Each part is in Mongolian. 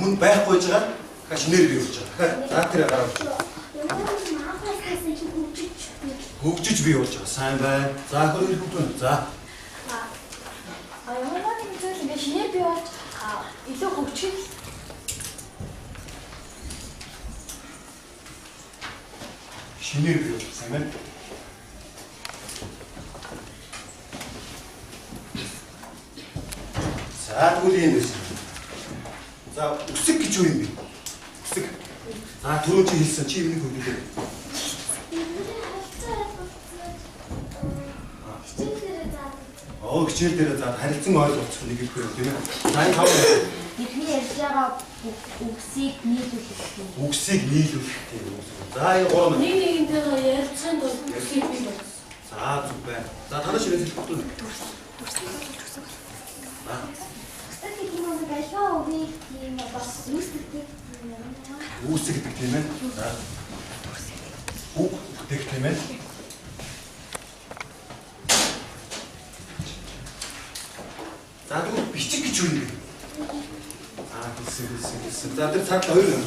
хүн байхгүй гэж байгаа. Дахиад шинээр бий болж байгаа. За тэрэ гараа. Хөгжиж бий болж байгаа. Сайн байна. За хөрөөр хөгжүүлнэ. За. Ямар нэгэн зүйл ингэ шинээр бий болж илүү хөгжих. Шинээр бий болж сайн байна. За тэгвэл юм биш. За үсэг гэж юу юм бэ? Үсэг. За түрүү чи хэлсэн чи юуны хөлөө. Хичээл дээр за харилцан ойлголцох нэг их байх тийм ээ. За энэ тав Бидний ярьж байгаа үгсийг нийлүүлэх юм. үгсийг нийлүүлэх тийм үү. За энэ гурав Нэг нэгнтэйгээ ярилцсан бол үсгийг бий болсон. за зүг байна. За танаа ширээс хэлбэл үүсгдэг тийм ээ. За. Үүсгдэг тийм ээ. За тэгвэл бичиг гэж юу юм бэ? Хэлсэн. За тэр цааш хоёр юм.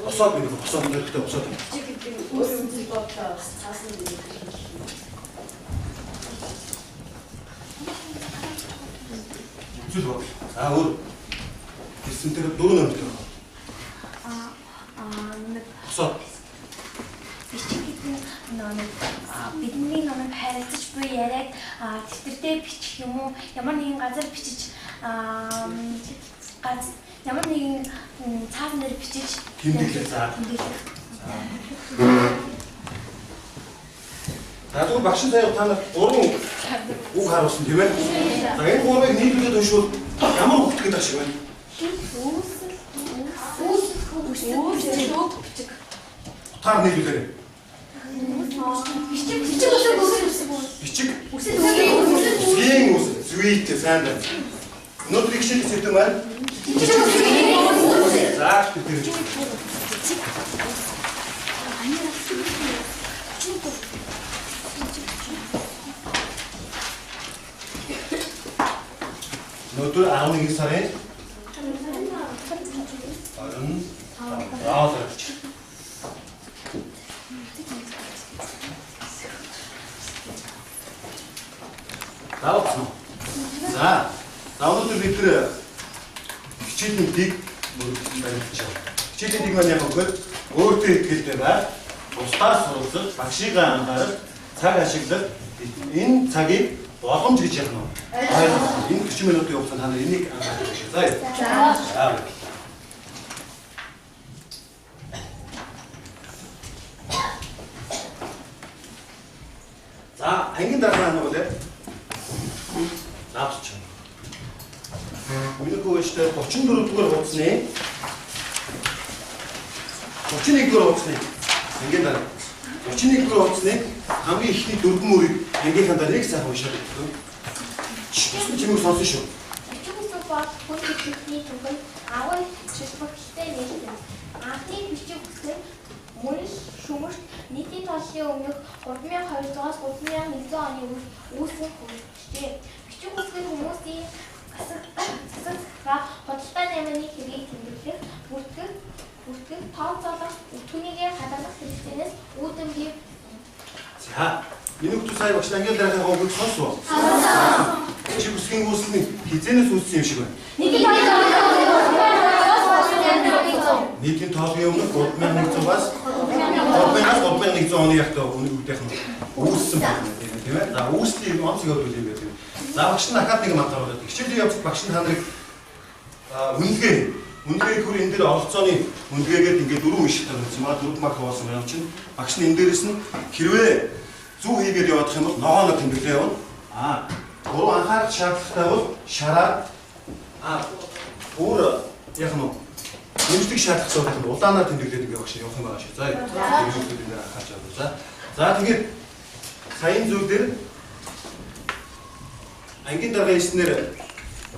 Босоод би босоод нэрхтээ босоод. Бичиг гэдэг нь өөрөөр зүйл бодлоо бас цаасан дээр. Зүйл бод. За өөр. Хэлсэн тэр дөрөв нэмэлт. Босоод. Бичиг гэдэг нь бидний намайг харилцаж буй яриаг тэмдэгтээ бичих юм уу? Ямар нэгэн газар бичиж ямар нэгэн цаасан дээр бичиж Тэмдэглэх за. За тэгвэл багш сая та нар гурван үг харуулсан тийм ээ. За энэ гурвыг нийлүүлээд уншвал ямар үгт гэдэг ашиг байна? бичиг. Таар нийлүүлээрэй. Бичиг Бичиг. Үсгийн үс зүйт сайн байна. Өнөөдөр их шиг сэдв маань. За тэр. Өнөөдөр 11 сарын 25 Давцсан. За өнөөдөр бид нэр хичээлийн дэг баримтж байгаа. Хичээлийн дэг маань яг өгөхөд өөртөө ихтэй бай. Бусдаас суралцах, багшигаа анхаарах, цаг ашиглах энэ цагийг боломж гэж яах нь вэ? Энэ 40 минутын хугацаанд та нар энийг анхаарах гэж. За. За, ангийн дараа нь болоо. Наавч. Миний хөөштэй 34 дугаар хуудасны 31 дугаар хуудасны ангийн дараа 31 дугаар хуудасны хамгийн ихний дөрвөн мөрийг ангийнхаа дараа нэг сайхан уншаад өгдөө. Чимээ сонсон шүү. Бичиг бол хүн хэлний түгэл агуу шилбэгтэй нэлээд. Анхны бичиг үсэг мөн шүмэрт нийтийн толлын өмнөх 3200-аас 3100 оны үүсгэн хүрчээ. Бичиг үсгийн хүмүүсийн засаг хөдөлთა нэмийн хэргийг тэмдэглэх, бүртгэх, тооцоолох, түүнийгээ хадгалах хэрэгцээс үүдэн бий. За, энэ хүмүүс сая багш англи дараагийн хавыг сонсов. Бичиг үсгийн үүсний хизэнээс үүссэн юм шиг байна. Нийтийн тоолын өмнө 3100-аас 3100 оны ягтаа үнэхээр үүссэн байна тийм ээ. За үүслийн онцгой хөдөл юм байдаг. За багш нь дахиад нэг манд оруулаад хичээлийн явц багш нь та нарыг үнэхээр хөр энэ дээр оролцооны үнэгээгээд ингээд дөрөв ишиг тавьсан маа 4 марк хавуулсан байна чинь багш нь энэ дээрээс нь хэрвээ зүү хийгээд явах юм бол ногооноо тэмдэглээ явна. Гурван анхаарах шаардлагатай бол шараа өөр яг нь нэмэлт шаардлагатай бол улаанаар тэмдэглээд ингээд багш явах юм байгаа шүү. За энэ зүйлүүд энэ анхаарч авах. За тэгээд саяын зүйл дээр ангийн дараагийн хэлснээр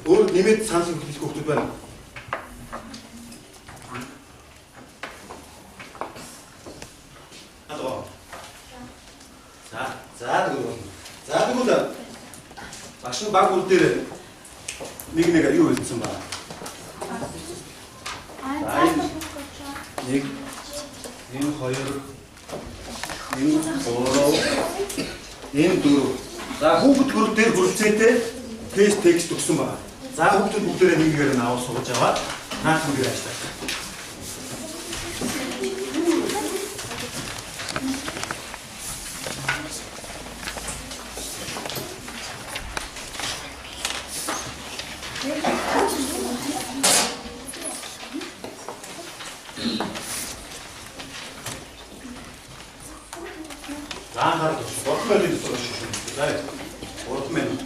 өөр нэмээд санал хэлэх хүмүүс байна. За тэгвэл багш нь баг үр дээр нэг юу хэлсэн ба. 1 энэ 2 энэ 3 энэ 4. За хүүхэд хөрөг дээр хүрэлцээтэй тест текст өгсөн байна. За хүүхдүүд бүгдээрээ нэггээр нь аваад сууж аваад наахан дээр ажиллаа. Анхаарал тавьчих. 3 минут сууж шүү. За 3 минут.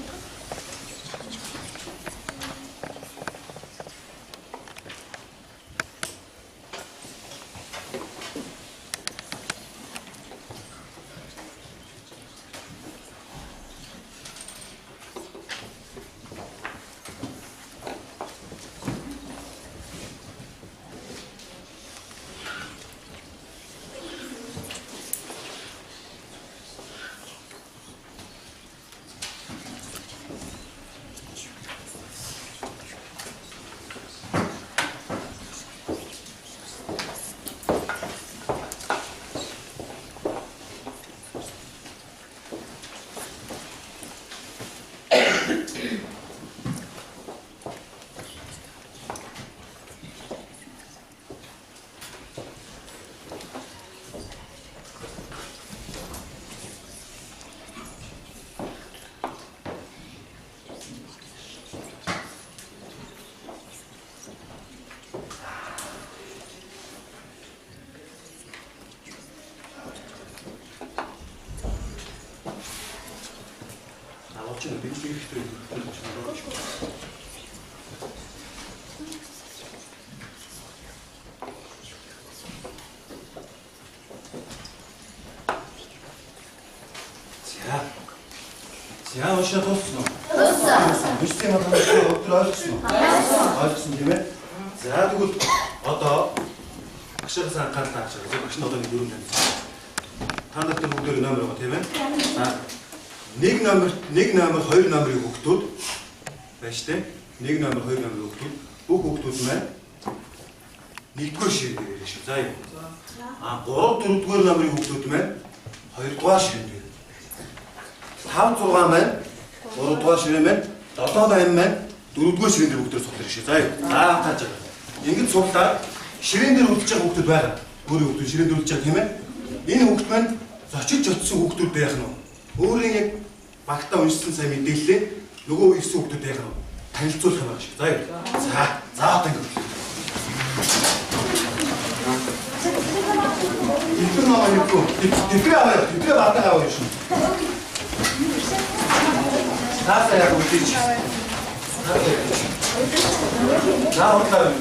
За уушаа дууссан уу? Дууссан. Биштэй математикийн өдөр ойлгосон уу? Ойлгосон тийм ээ. За тэгвэл одоо багшаас анхаарал таачаа. Багш нь одоо нэг дөрөв тань. Та нарт бүгдээр номер байгаа тийм ээ. За нэг номер 2 номерын хүүхдүүд байж тээ. Нэг номер 2 номерын хүүхдүүд бүх хүүхдүүд маань 1-р ширээ дээр шүү. За юу. 3 4-р номерын хүүхдүүд маань 2-р ширээ. 5 6 маань 3-р ширээ маань 7 8 маань 4-р ширээн дээр бүгдээр судлах шээ. За юу. Тааж байгаа. Ингэж судлаад ширээн дээр үлдэж байгаа хүүхдүүд байгаа. Өөрийн хүүхдүүд ширээн дээр үлдэж байгаа тийм ээ. Энэ хүүхд маань зочиж очсон хүүхдүүд байх нь. Өөрийн яг багтаа уншсан сайн мэдээлэлээ нөгөө ирсэн хүүхдүүд байх нь танилцуулах юм байна шүү. За юу. За одоо ингэ. Итэр намаа юу? Итэр баатаа аваа шүү. Таасаа яг үлдээч. Наавтаа.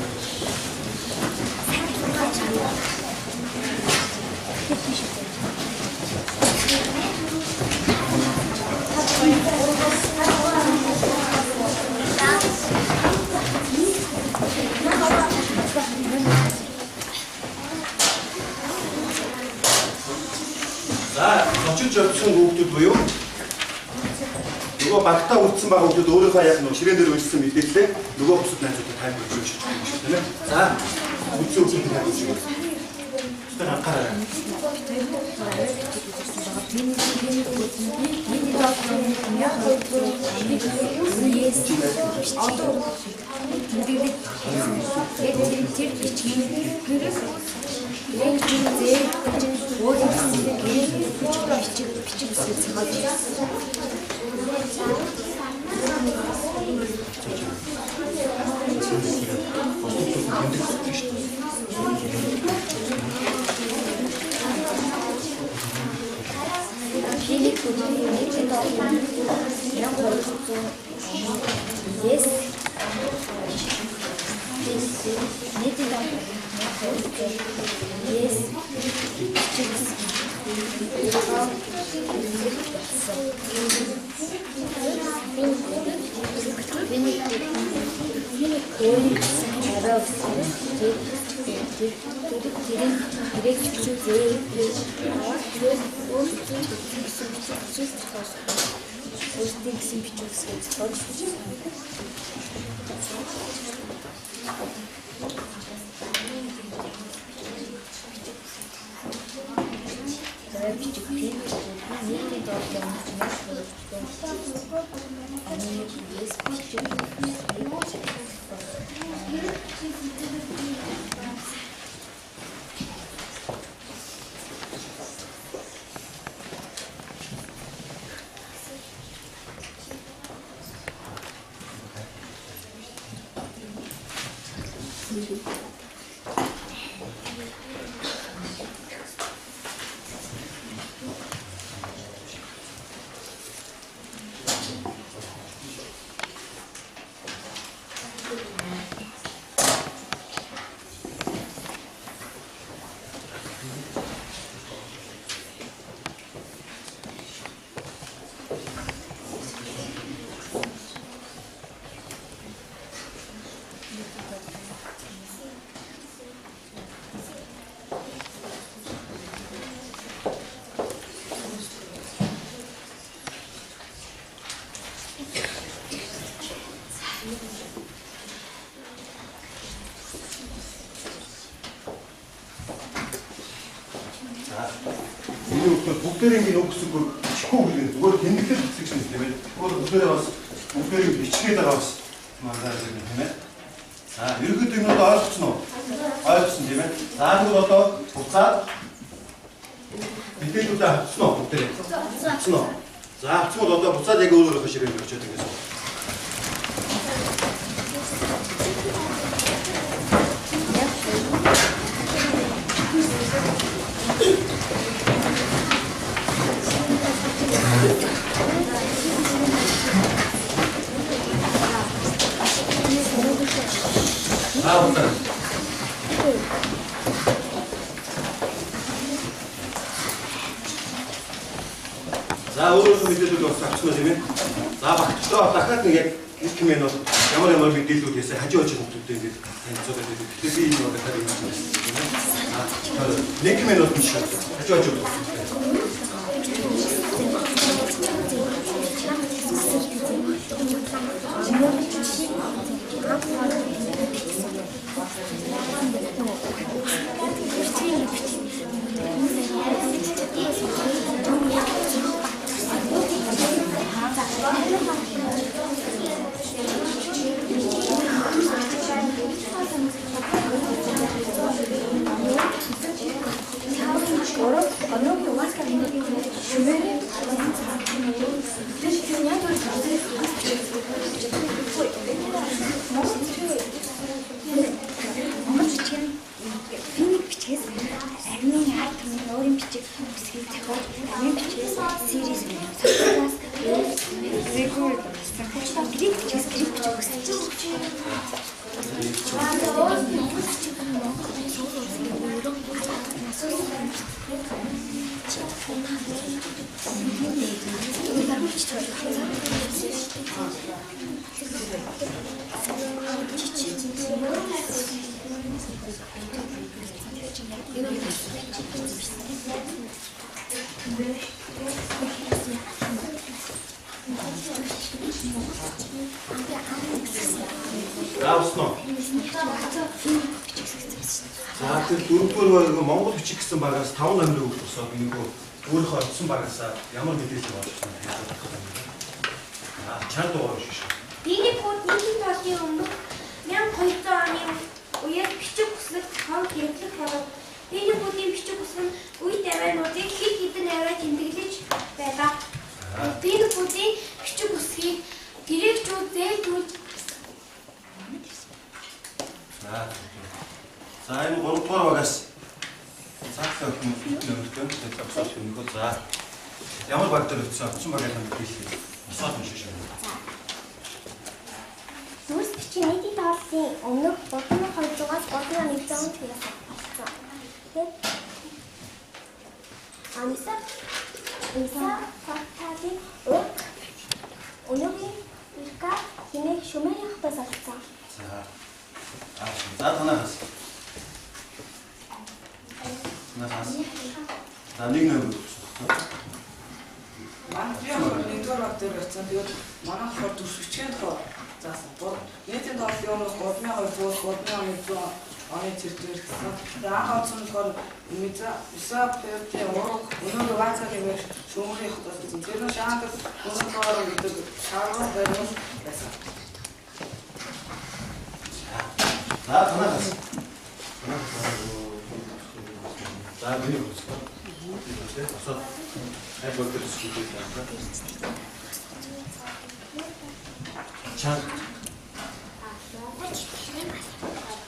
За, очиж явсан хүүхдүүд буюу нөгөө багтаа үлдсэн байгаа хүүхдүүд өөрийнхөө яг нөгөө ширээн дээр уншсан мэдээлэлээ нөгөө бусад найзуудад тайлбарлаж өгч байгаа юм шиг тийм ээ. За, үлдсэн хүүхдүүд тайлбарлаж өгч байгаа. Тэр анхаараа. Бүгдээрээ нөхсөхгүй чихүү гэдэг. Зүгээр тэмдэглэл хэсэг шиг тийм ээ. Зүгээр бүгдээрээ бас бүгдээрээ бичгээд байгаа бас манайд тийм ээ. За ерөнхийдөө энэ одоо ойлгоцсон уу? Ойлгосон тийм ээ. За тэгвэл одоо буцаад мэдээлүүдээ авсан уу бүгдээрээ? Авсан уу? За авсан бол одоо буцаад яг өөрөөрөө ширээ өгчөөд ингэсэн. За өөрөөр мэдээлүүд бас авчихсан тийм ээ. За багтдоо дахиад нэг яг нэг юм бол ямар мэдээлүүд ясаа хажуу хүмүүстэй ингээд танилцуулаад байдаг. Тэгэхээр би энэ бол дахиад юм байна. Нэг юм бол биш хажуу. За тэр дөрөвдүгээр Монгол бичиг гэсэн багаас 5 номер өгөх тусаад нөгөө өөрийнхөө олсон багаас ямар мэдээлэл болчихсон бэ? Чанд дугаар шүү. Биний код нийтийн талын өмнөх 1200 оны үеэс бичиг хүслэг хоног хэрэглэх болов. Биний кодын бичиг хүсэл нь үе тавиануудыг хэд хэдэн аваад тэмдэглэж байлаа. Биний кодын бичиг хүслийг директорууд зээлдүүлж За энэ 3 дугаар багаас цаашаа нэмэртэй төгсөж өгнөхөө за ямар баг дээр өчсөн авсан багаар хэлээ. Асаад юм шиг шээ. Зүрх бичгийн нийтийн талын өмнөх 3200-аас 3100 хүртэл болсон. Анisa фактагийн өнөөгийн ирка хинэг шумын хатас авсан. За танаас. За нэг нэмэр өгсөн. Нэгдүгээр баг дээр очсон. Тэгээд манай хот төсвчгийн тоо заасан. Нийтийн талын өмнөх 3200-аас 3100 оны зэрдэр гэсэн. Тэгээ анх онцсон болохоор виза пертэй өнөөдөр вацаг хэмээх шүүмрийн хотод гэсэн. Тэр нь шаандаг өнөөдөр гэдэг шаардлага баримт байсан. За танаас. За би үзсэн. Асаа. Айбол дээр сүлээ байна. Чан.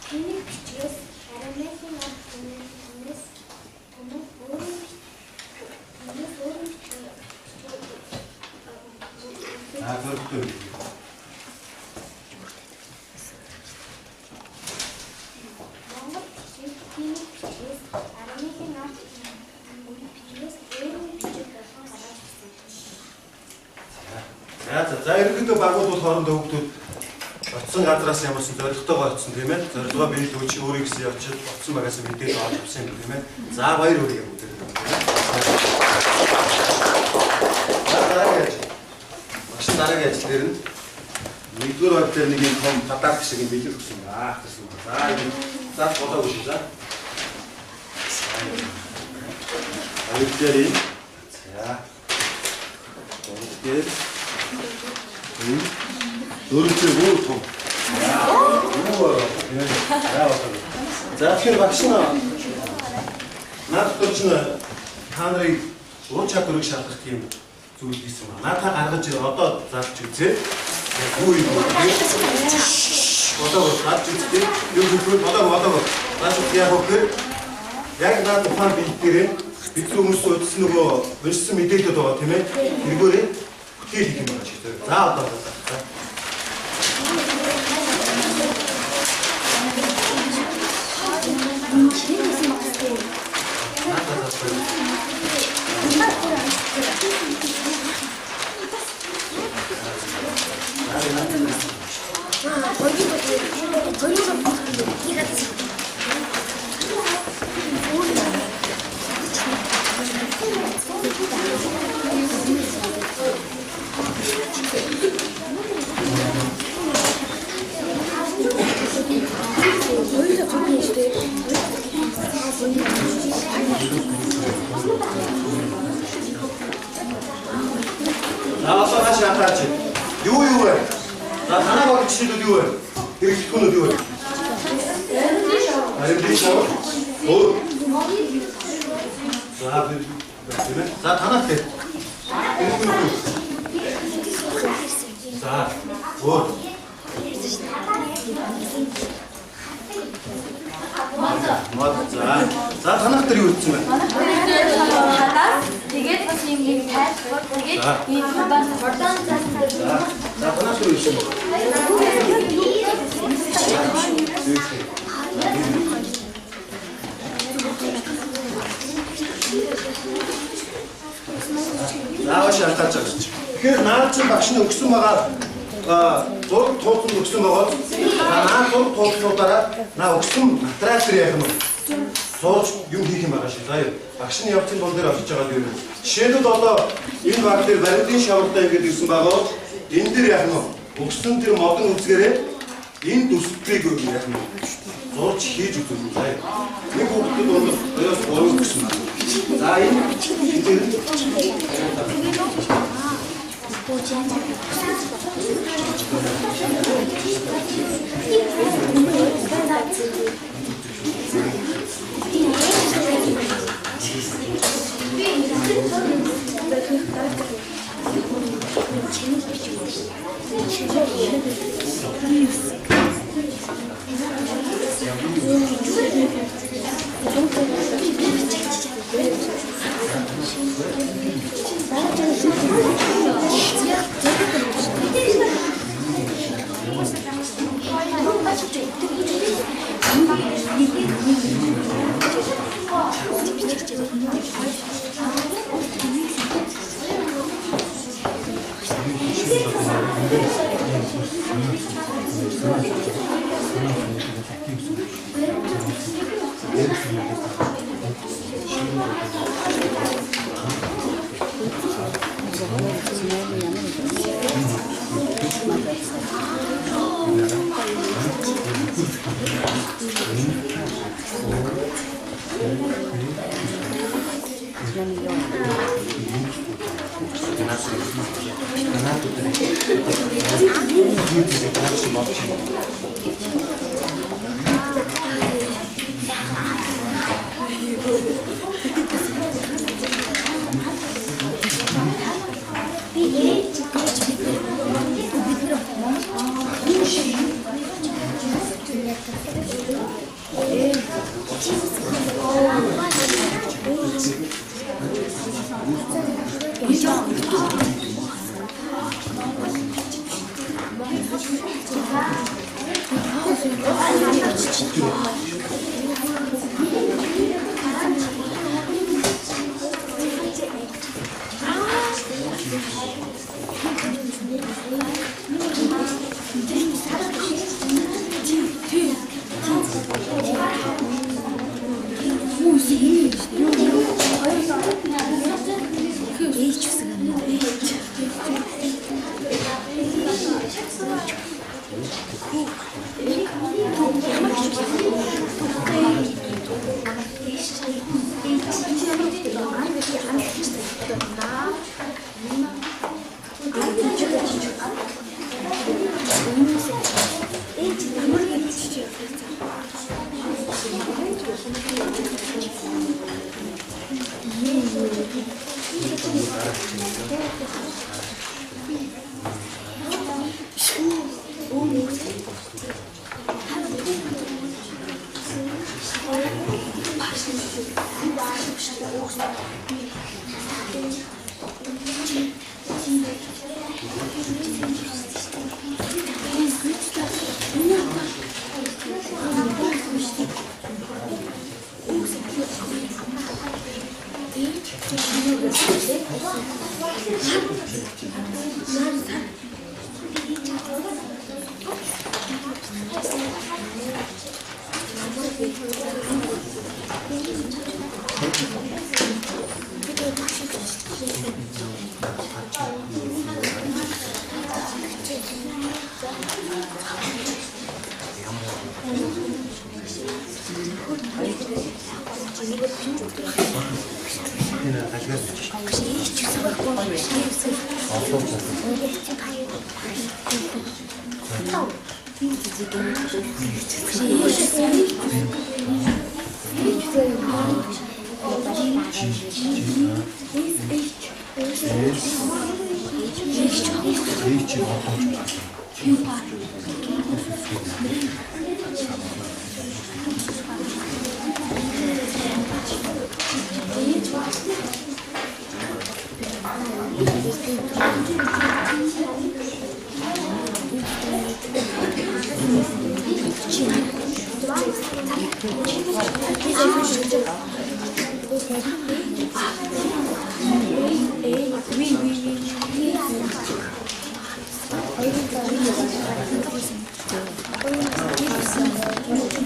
Тэний бичгээс арамын нэмээс Хөргөд. За ерөнхийдөө багууд бол хоорондоо хүүхдүүд очсон газраас ямар ч зорилготойгоо очсон тийм ээ. Зорилгоо бий дүүч өөрийг гэсэн явчихад очсон багаас мэдээд авч авсан юм тийм ээ. За баяр хүргэе бүгдээ. Дараагийн ажил дээр нь нэгдүгээр хавь дээр нэг юм том гадаад шиг юм бэлэг өгсөн аа гэсэн юм. За энэ зат болоогүй шүү за. Хоёрдугаар. За. Гурвдугаар. Дөрөвдүгээр бүр том. За тэгэхээр багш нь наад төрчин та нарыг уул чадварыг шалгах тийм зүйл хийсэн байна. Та гаргаж ир одоо зарж үзээ. Юу юм бэ? Одоо зарж үзээ. Юу юм бэ? Одоо зарж яах вэ? Яг наад тухайн бэлтгэрээ бид хүмүүс үзсэн нөгөө уншсан мэдээлэлд байгаа тийм ээ. Тэргээрээ бүтээл хийх юм байна ч гэдэг. За одоо юу вэ? За танаа багт чиглэл юу вэ? Хэрэглэхүүнүүд юу вэ? Аримдын шавар. Өөр. За танаа тэр. За өөр. Мод. За танаа тэр юу гэсэн бэ? хадаас тэгээд бас юм тайлбар тэгээд энэ бас хурдан заасан. За танаа тэр юу гэсэн бэ? Заавал шалтгаалж байгаа. Тэгэхээр наад чинь багш нь өгсөн байгаа зураг туулсан өгсөн байгаа. Наад зураг туулснуудаараа наа өгсөн материал дээр яах юм бэ? Сууж юм хийх юм байгаа шүү. За багш нь явцын тул дээр очиж байгаа юм. Жишээлбэл одоо энэ баг дээр баримтын шавартай ингэж ирсэн байгаа. Энэ дээр яах юм бэ? Өгсөн тэр модон үзгээрээ энэ төсөлтийг яах юм бэ? Зурж хийж үзүүл. За нэг хүүхдэд бол 2-3 гэсэн байна. За энэ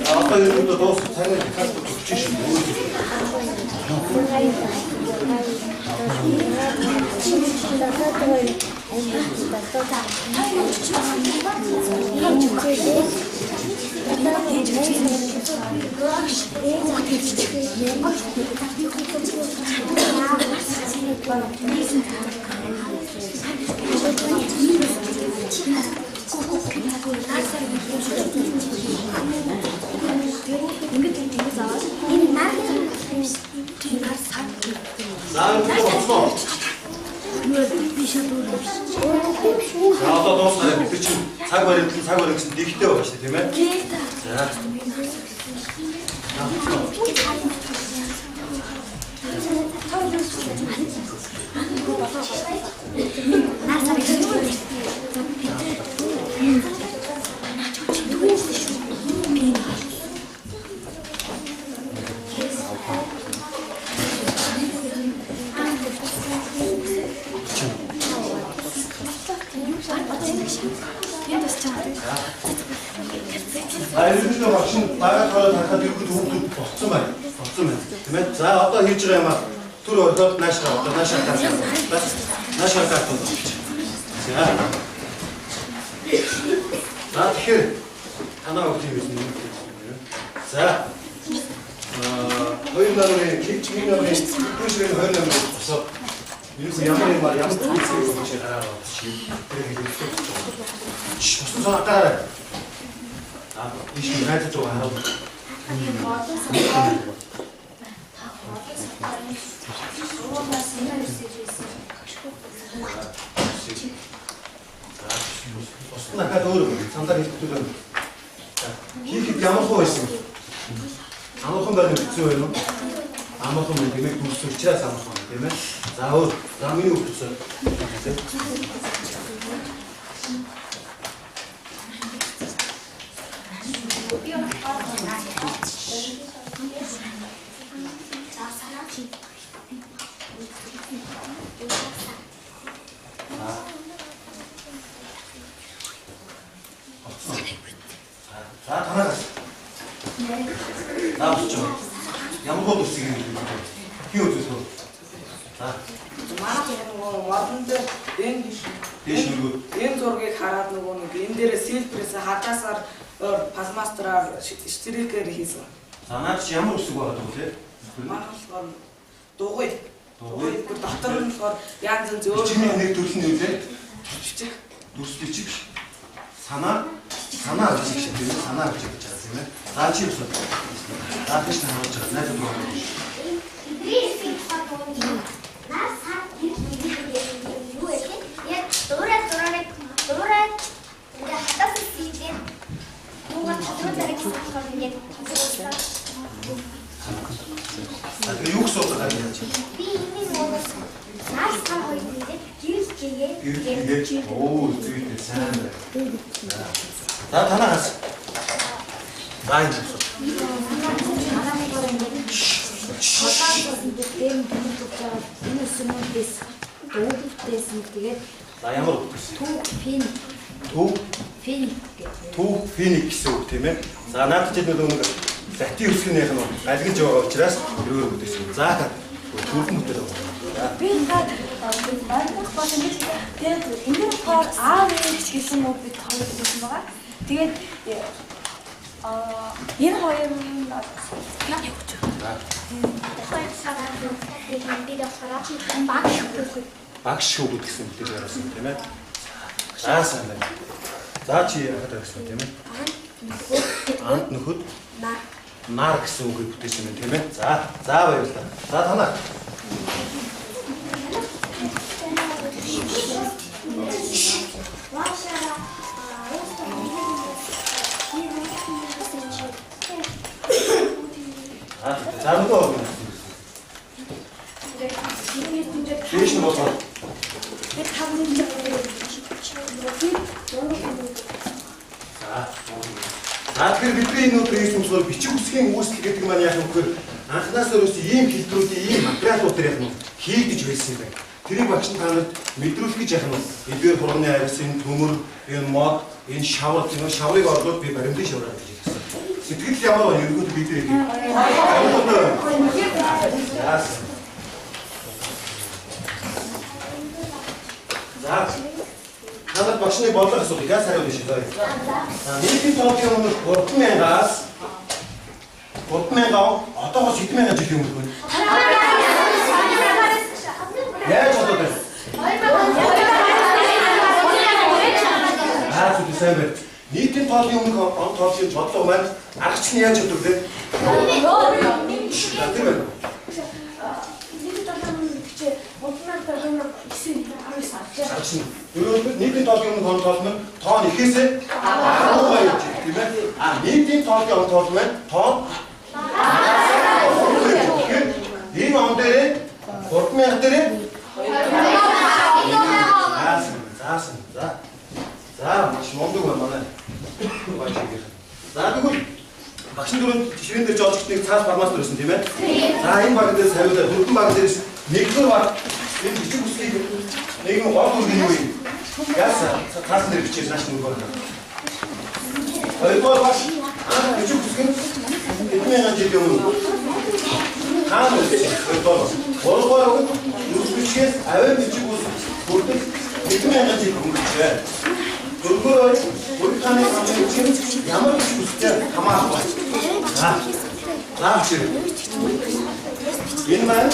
아빠 이름도 넣어서 자기가 가서 붙이시면 나는 그거 없어. 자, 아빠 넣었어. 밑에 지금 사과를 지금 네 기대어 가시대, 되면? 자. 아이들도 막신 나가서 닦아들고 도움도 없으면 되면 자 아빠 일주일에 막 들어와서 나시가 깎고 자 힐 하나 어떻게 있습니까? 자 2 номерын чихний номерын түүшрийн 2 номерын босоо. Юу ямар зүйлсийг хийж гараад чи тэр хэлээ. Шүсэн санаагаар. Иш найз зөө хараа. Нахад өөр цандаа хэлтүүлээ. Хийхэд ямар хөө байсан? Амархан байх хэцүү байна уу? Амархан юм гэмээр дүрс учраас амархан тийм ээ. За өөр за миний өгсөн. За танаас. Наавч. Ямар гол үсгийг юм бэ? Хий үзсэн. За. Манай нөгөө модонд Дэш нөгөө энэ зургийг хараад нөгөө нэг энэ дээрээ селфрээс хадаасаар пасмастраар стикер хийсэн. за наад чи ямар үсэг байгаа вэ те? Манай болохоор дугуй. Дугуй дотор нь болохоор янз янз өөр Чиний нэг төрөл нь юу вэ? бичиг. Дүрс бичиг. Санаа авч шиг тийм ээ. Санаа авч гэж байгаа тийм ээ. За чи үсэг. За тийш харуулж байгаа. Найз дөрөв. Юу гэсэн үг байна? Оо зүйтэй сайн байна. За танаас. За энэ. За ямар үг вэ? Түүх финик гэсэн үг тийм ээ. За наад чи нэг зати өсгөнийх нь галгиж байгаа учраас өрөөр үдээсэн. За түүхэн бүтээл байгаа. Би ингээд баярх болсон гэж тэгээд энэ болохоор аав ээж гэсэн үг бид хоёр хэлсэн байгаа. Тэгээд энэ хоёр нь яг явж байгаа. Багш шүү гэсэн бүтээл яриасан тийм ээ. За сайн байна. За чи яагаад гэсэн тийм ээ? Ант нөхөд нар гэсэн үгийг бүтээсэн юм тийм ээ. За баярлалаа. За танаа. За нөгөө. Дэш нь болоо. За тэгэхээр бидний энэ өдөр хийсэн зүйл бичиг үсгийн үүсэл гэдэг маань яг үнэхээр анхнаасаа юус ийм хэлбэрүүдийн ийм материалууд төр яг нь хийгдэж байсан юм байна. Тэрийг багш та нарт мэдрүүлэх гэж яг нь эдгээр хурганы арьс, энэ төмөр, энэ мод, энэ шавар, энэ шаврыг орлоод би баримтын шавраар гэж хэлсэн. Сэтгэл ямар байна? Ерөнхийдөө бид нэр. За. Надад багшны бодлого асуух яа сарын биш үү? Нийтийн тоогийн өмнө 3,000-аас 3,000 одоогоос хэдэн жил юм бэ? Яаж бодоод байна? Зүг сайн байна. Нийтийн тоогийн өмнө он тоогийн бодлого маань аргач нь яаж өдөр вэ? Ерөнхийдөө нийтийн тоогийн өмнө тоол нь тоон ихээсээ 10 байж тийм ээ. Нийтийн тоогийн он тоол маань тоон энэ он дээр 3,000 дээр За маш мондөг байна манай. За тэгвэл багшин дөрөнд ширэн дээр жолчт нэг цаас формаст өрсөн тийм ээ. За энэ баг дээр савиулаа дөрвөн баг дээрс нэгдүгээр баг энэ бичиг үсгийг нэгэн гол үр гэнэ юу юм? Яасан цаас нэр бичиж нааш нүг байна. Хоёрдугаар баг бичиг үсгийг 1,000 жил өмнө хаан үүсгэж хоёрдугаар. Гуравдугаар үс бичгээс авиа бичиг үс бүрдэл 1,000 жил өнгөрчээ. Дөрөвдүгээр бүрийн хааны хамгийн ямар бичиг үстэй хамаарах байна. Заавч ирээ. Энэ маань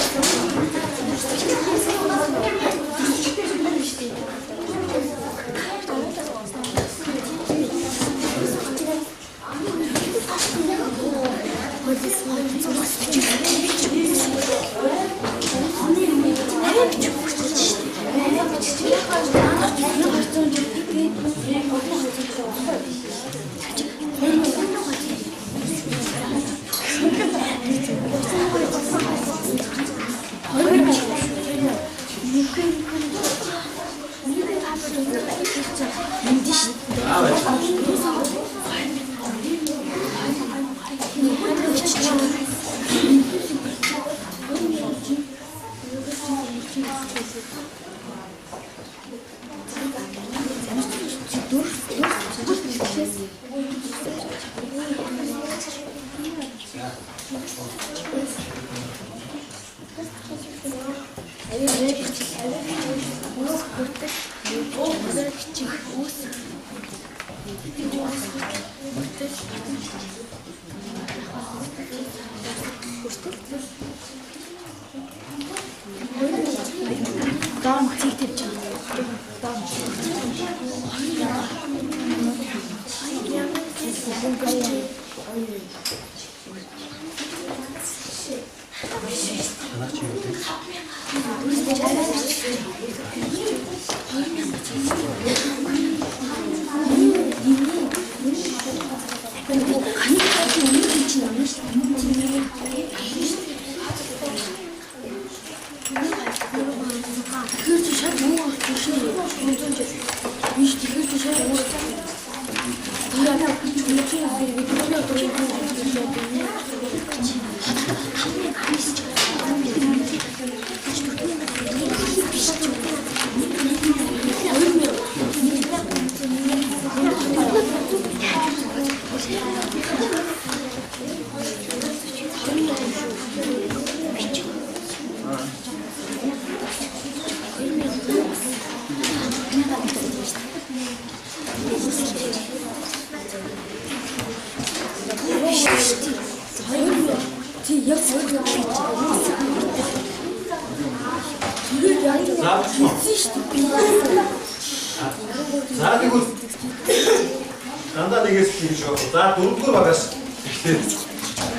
дандаа нэгээс хийж байгаа. За дөрөвдүгээр багаас ихтэй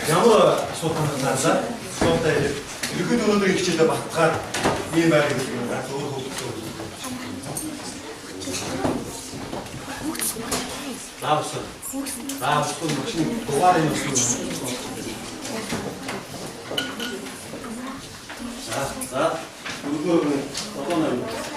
ямар асуудал гарсаа сонтой ерөнхийд өнөөдөр их хичээлээ багтахаар ийм байгаад байгаа. Зөөр хөвгөө. Заавал. Заавал машин дугаар юм шүү. За дөрөвдүгээр одоо нэг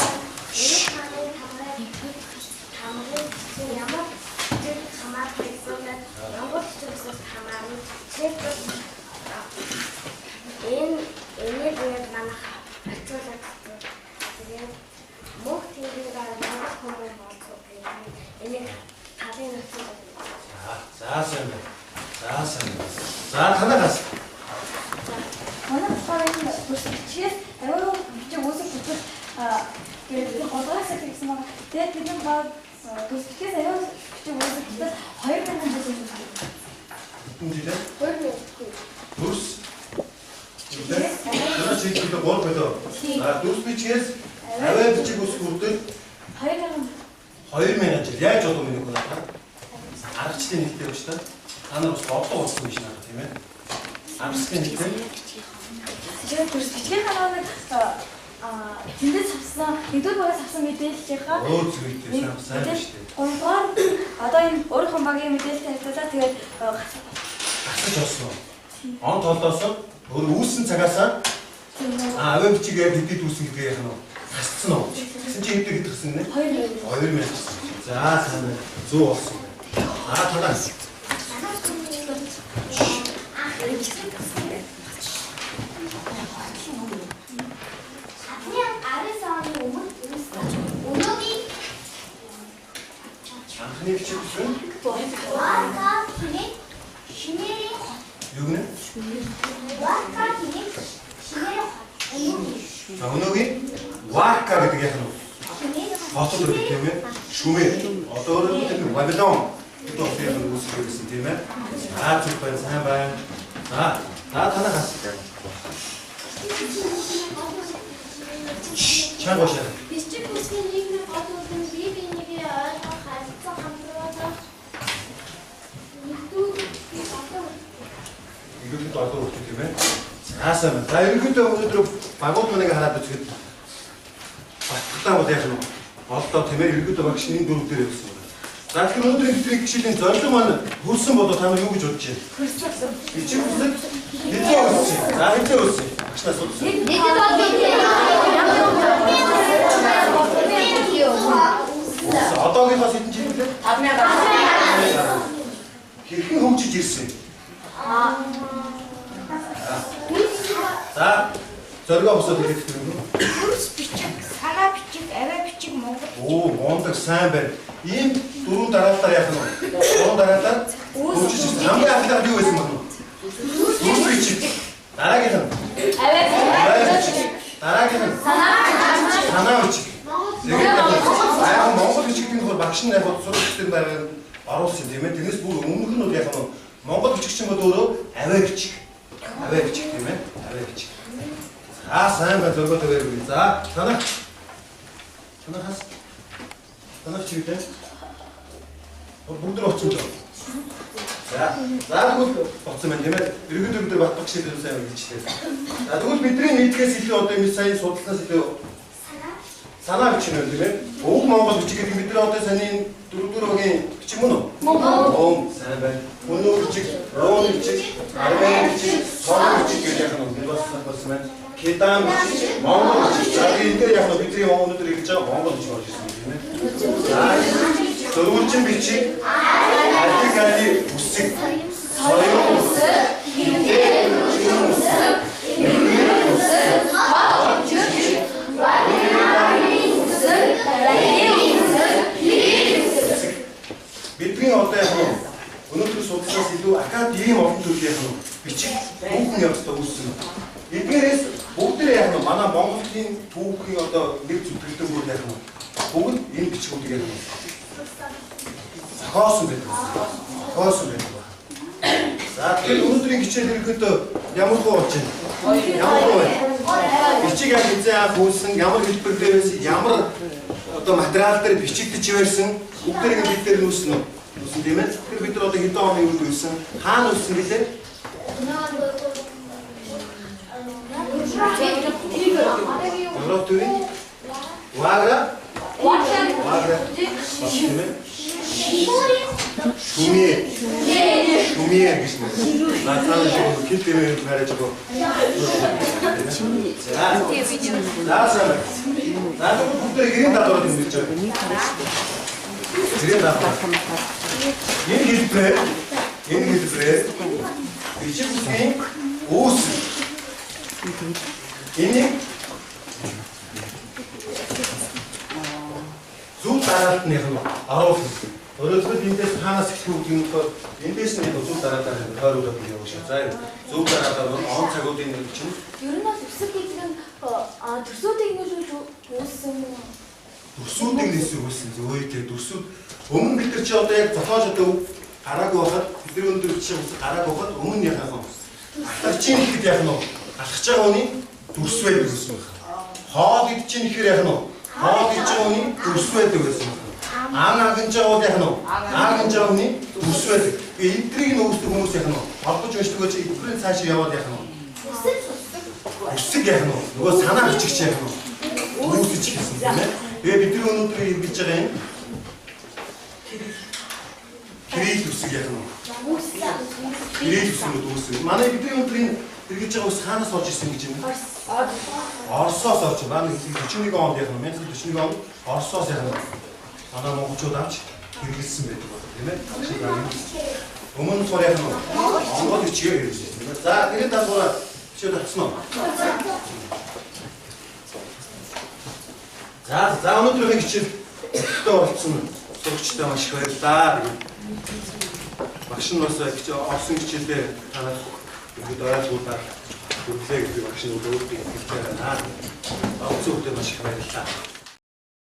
За танаас манай болохоор бүсчээс аюу бичиг үүсэх бүсэл гэдэг голгоос гэсэн байгаа. Тэгээд бид нар бүсчээс аюу бичиг үүсэх бүсэл 2000 бүсэл үүсгэж үндэ 2000 бүс энэ чиглэлд гол бодоо. Бүс бичгээс аваа бичиг үүсэх үрдэл 2000 жил яаж болов юм бэ? Аргачлалын нэгтэй байна шүү дээ. Та нар бас бодлого болсон биш наа тийм ээ. Аргачлалын нэгтэй. Тэгээд бүсчгийн харааныг тэндээс авсан, нэгдүгээр багаас авсан мэдээллийнхаа зүйтэй сайн байна шүү дээ. Гурван одоо энэ өөрийнхөө багийн мэдээлэлтэй хавталаа тэгээд гасаж олсон. Он толдоос өөр үүссэн цагаасаа аваа бичигээр хэдий дүүсэн гэдгээ яах нь хасцсан уу? Гэсэн чи хэдий гэдгсэн нэ? 2000. За сайн байна. 100 болсон. Талаас. Анхны бичиг гэсэн? Варка хинэ шинэрийн Юу гэнэ? варка хинэ шинэрийн Өнөөгийн варка гэдэг яах нь? Хотод гэдэг тийм ээ. Шүмээ. Одоо өөрөөр хэлбэл Вавилон гэдэг үгээр үүсгэж байсан тийм ээ. Сайн байна. За танахаас. Чанга бошаа. Бичиг үсгийн нийгмийн гол үр нь бие биенийгээ ойлгох, харилцаа хамруулах, Иргэдэд одоо үргэлж тийм ээ. Заасан. За иргэдэд өнөөдөр багууд манайг хараад үзэхэд баттай бол яах нь олдоо тийм ээ иргэдэд багшны дөрөв дээр явсан. За тэгэхээр өнөөдрийн хэвлэх гişлийн зорилго маань хөрсөн болоо та нар юу гэж бодож байна? Хөрсөн. Бичиг үсэг хэзээ өссөн. За хэзээ өссөн. Багшнаас удаа. Нэгэд Одоогийнхоос хэдэн жил вэ? 5000. Хэрхэн хөгжиж ирсэн? За зоргоо босоод хэлэх юм. хөрс бичиг, сагаа бичиг, аваа бичиг Монгол. Оо, мондог сайн байна. Ийм дөрөв дараалал яах нь вэ? Дөрөв дараалал хөгжиж ирсэн. Хамгийн анхлаад юу байсан бэ? Хөрс бичиг. Дараагийнх нь аваа бичиг. Дараагийнх нь санаа бичиг. Тэгээд Монгол бичгийн хөр багш нь яг сургалтын байгаад оруулсан тийм ээ. Тэрнээс бүр өмнөх нь яг нь Монгол бичигчин бол өөрөө аваа бичиг. Аваа бичиг тийм ээ. Аваа бичиг. Сайн байна зоргоо тавиагүй. За танах. Танахаас. Танах чивтэй. Бүгд оцсон жоо. За тэгвэл оцсон байна тийм ээ. Иргэд батбаг шиг сайн хэлжлээ. За тэгвэл бидний нийтгээс илүү одоо энэ сайн судалснаас илүү санаа бичиг юм тийм ээ. Өг Монгол бичиг гэдэг бидний одоо саний дөрөвдүгээр багийн бичиг мөн үү? Монгол. Сайн байна. Өнөө бичиг, рон бичиг, армян бичиг, сон бичиг гэж яах нь болсон байна. Кедан бичиг, Монгол бичиг. За энэ дээр яг бидний өнөөдөр хийж байгаа Монгол бичиг болж ирсэн тийм ээ. За дөрвөлжин бичиг, али үсэг, соён үсэг, бидний одоо яг өнөөдөр судалснаас илүү академийн олон төрлийн яг бичиг түүхэн явцдаа үүссэн. Эдгээрээс бүгдээ яг манай Монголын түүхийн одоо нэг зүтгэлтэй бүр яг бүгд энэ бичгүүдийг яг зохиосон байдаг. Зохиосон байдаг. За тэгэхээр өнөөдрийн хичээл ерөнхийдөө ямар хөө болж байна? Ямар хөө байна? Бичиг яг хизээ анх үүссэн, ямар хэлбэр дээр байсан, ямар одоо материал дээр бичигдэж байсан, бүгдээр ингэ бид дээр нүсэн үү? Нүсэн тийм ээ. Тэгэхээр бид нар одоо хэдэн оны үед үүссэн? Хаана үүссэн гэлээ? Европ төрийн Вагра тийм ээ. Шумие гэж нэ. Нацаа шиг хэл дэмээр хараач гоо. Заасан. Заасан бүгдээ гэрийн дадраад юм гэж байна. Гэрийн дадраад. Энэ хэлбэр бичиг үсгийн үүс. Энийг зүг дараалтны оруулах. Өөрөөр эндээс хаанаас эхлэх үг юм бол эндээс нэг зүг дараалал тойруулаад явах шиг. За зүг дараалал нь он цагуудын нэг чинь. Ер нь бол өсөг гэдэг нь төрсүүдийг нөлөөлж үүссэн юм. Төрсүүдийг нээсэн үүссэн. Зөөе тэг төрсүүд өмнө бид нар чи одоо яг зохиож одоо гараагүй байхад бидний өндөр чи гараагүй байхад өмнө яхах юм. Алхачин ихэд яах нь алхаж байгаа хүний төрс байдаг гэсэн юм. Хоол идэж чинь ихээр яах нь хоол идэж байгаа хүний төрс байдаг гэсэн юм. Агнж байгаа яах нь агнж байгаа хүний төрс байдаг. Эдрийг нь үүсдэг хүмүүс яах нь олдож өчтгөө чи эдрийн цаашаа яваад яах нь өсөг яах нь нөгөө санаа бичигч яах нь үүсэж гэсэн юм тийм ээ. Тэгээ бидний өнөөдөр хэрэгжиж байгаа юм Кирилл үсэг яах нь Кирилл үсгүүд үүссэн. Манай бидний өнөөдрийн хэрэгжиж байгаа ус хаанаас орж ирсэн гэж юм бэ? Оросоос орж байна. 41 онд яах нь 1941 онд Оросоос яах нь манай монголчууд авч хэрэгжилсэн байдаг тийм ээ. Өмнө нь яах нь Монгол бичгээр хэрэгжилсэн тийм ээ. За тэгээд даасгаараа бичээд авсан уу? За өнөөдрийн хичээл өгтөө оролцсон сурагчтай маш их баярлалаа. Багш нь бас орсон хичээлдээ танаас бүгд ойлгуулаад бүтлээ гэдэг багш нь өөртөө хэлж байгаа. Авцсан үгтэй маш их баярлалаа.